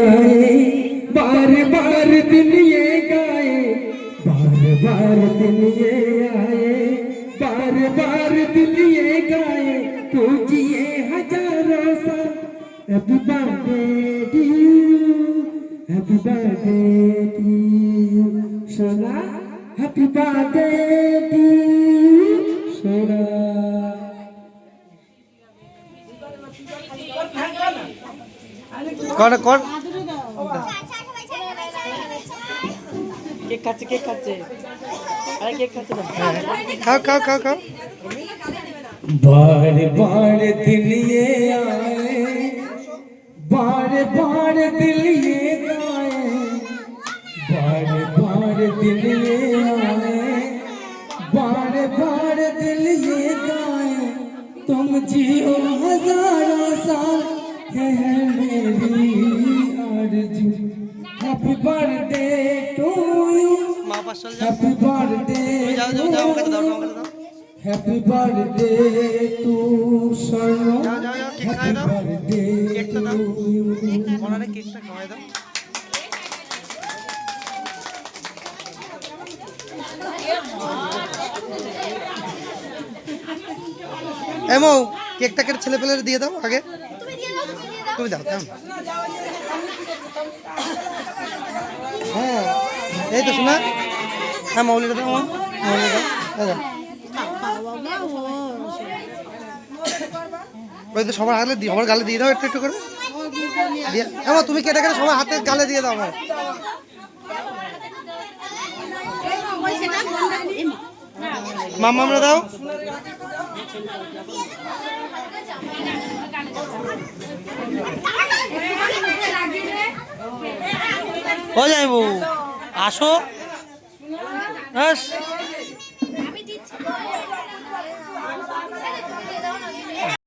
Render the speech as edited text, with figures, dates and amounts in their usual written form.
आए बार बार दिन ये गाए, बार बार दिन ये आए, बार बार दिन ये गाए, पूजिए हजारों साल। Happy birthday to you, happy birthday to you Sona, happy birthday to you Sona. कौन कौन কেক খাচ্ছে কেক খাচ্ছে আরে কেক খাচ্ছে না खाओ खाओ खाओ खाओ बार बार दिन ये आए, बार बार दिल ये गाए, बार बार दिन ये आए, बार बार दिल ये गाए, तुम जियो हजारों साल, है मेरी आरज़ू। हैप्पी बर्थडे टू यू, माँ पास चल हैप्पी बर्थडे जाओ जाओ जाओ कर दो कर दो हैप्पी बर्थडे टू सोना, जाओ जाओ जाओ केक खाए दो केक तो दाओ ওনারে কেকটা খাওয়াই দাও এমো কেকটা কেটে ছেলে পেলে দিয়ে দাও আগে তুমি দাও দাও হ্যাঁ এই তো শোনা হ্যাঁ মৌলিটা দাও মৌলিটা দাও ওই তো সবার হাতে দিয়ে সবার গালে দিয়ে দাও একটু একটু করে দিয়ে এমন তুমি কেটে কেটে সবার হাতে গালে দিয়ে দাও আমার মাম্মা আমরা দাও ও যাইবো আসো